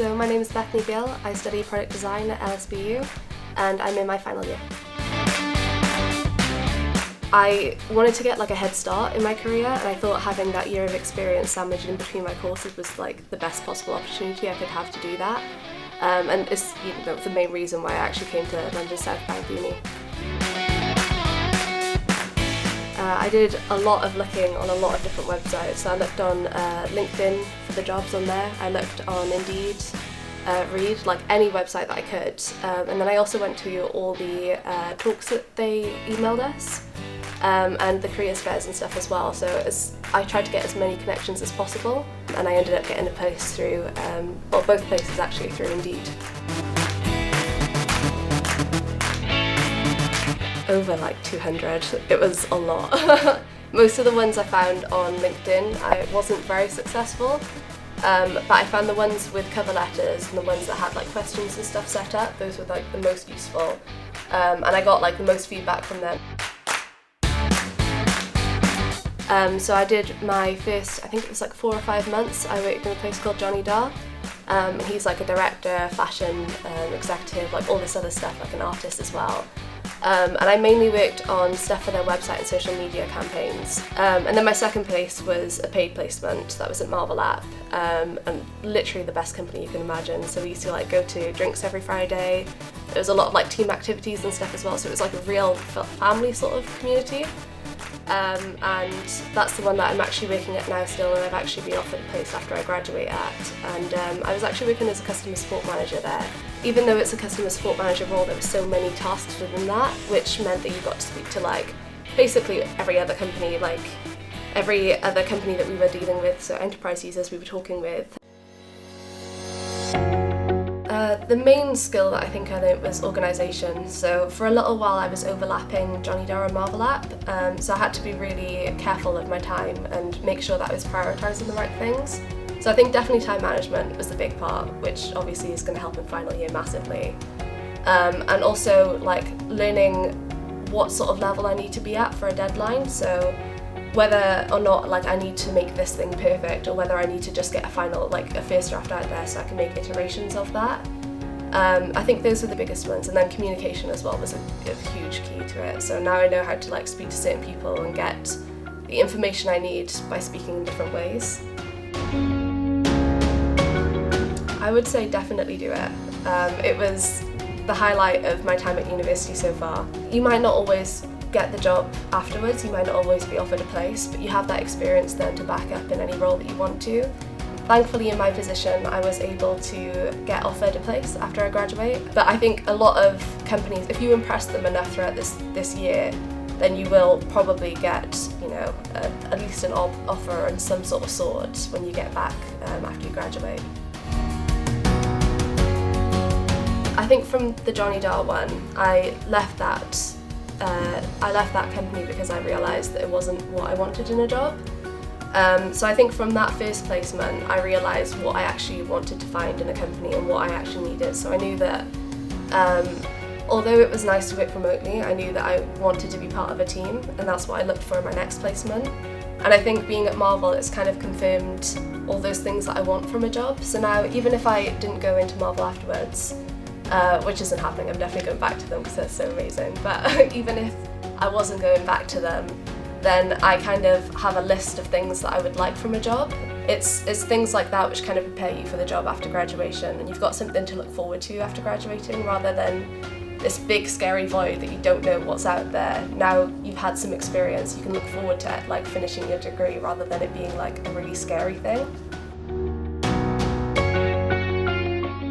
So my name is Beth. I study product design at LSBU and I'm in my final year. I wanted to get a head start in my career, and I thought having that year of experience sandwiched in between my courses was the best possible opportunity I could have to do that. And it's the main reason why I actually came to London South Bank Uni. I did a lot of looking on a lot of different websites. So I looked on LinkedIn for the jobs on there. I looked on Indeed, Reed, any website that I could. And then I also went to all the talks that they emailed us. And the careers fairs and stuff as well. So I tried to get as many connections as possible, and I ended up getting a place through, both places actually, through Indeed. Over 200. It was a lot. Most of the ones I found on LinkedIn, I wasn't very successful, but I found the ones with cover letters and the ones that had questions and stuff set up, those were the most useful, and I got the most feedback from them. So I did my first, I think it was 4 or 5 months, I worked in a place called Johnny Dar. He's a director, fashion executive, all this other stuff, an artist as well. And I mainly worked on stuff for their website and social media campaigns. And then my second place was a paid placement, that was at Marvel App, and literally the best company you can imagine. So we used to go to drinks every Friday. There was a lot of team activities and stuff as well, so it was a real family sort of community. And that's the one that I'm actually working at now still, and I've actually been offered a place after I graduate at. And I was actually working as a customer support manager there. Even though it's a customer support manager role, there were so many tasks within that, which meant that you got to speak to basically every other company, every other company that we were dealing with, so enterprise users we were talking with. The main skill that I think I learnt was organisation. So for a little while I was overlapping Johnny Dar and Marvel App, so I had to be really careful of my time and make sure that I was prioritising the right things. So I think definitely time management was the big part, which obviously is going to help in final year massively. And also learning what sort of level I need to be at for a deadline. So whether or not I need to make this thing perfect, or whether I need to just get a final, a first draft out there so I can make iterations of that. I think those are the biggest ones, and then communication as well was a huge key to it. So now I know how to speak to certain people and get the information I need by speaking in different ways. I would say definitely do it. It was the highlight of my time at university so far. You might not always get the job afterwards, you might not always be offered a place, but you have that experience then to back up in any role that you want to. Thankfully in my position I was able to get offered a place after I graduate, but I think a lot of companies, if you impress them enough throughout this year, then you will probably get at least an offer and some sort of sort when you get back after you graduate. I think from the Johnny Dar one, I left that company because I realised that it wasn't what I wanted in a job. So I think from that first placement, I realised what I actually wanted to find in a company and what I actually needed. So I knew that although it was nice to work remotely, I knew that I wanted to be part of a team, and that's what I looked for in my next placement. And I think being at Marvel, it's kind of confirmed all those things that I want from a job. So now, even if I didn't go into Marvel afterwards, which isn't happening, I'm definitely going back to them because they're so amazing, but even if I wasn't going back to them, then I kind of have a list of things that I would like from a job. It's things like that which kind of prepare you for the job after graduation, and you've got something to look forward to after graduating rather than this big scary void that you don't know what's out there. Now you've had some experience, you can look forward to finishing your degree rather than it being a really scary thing.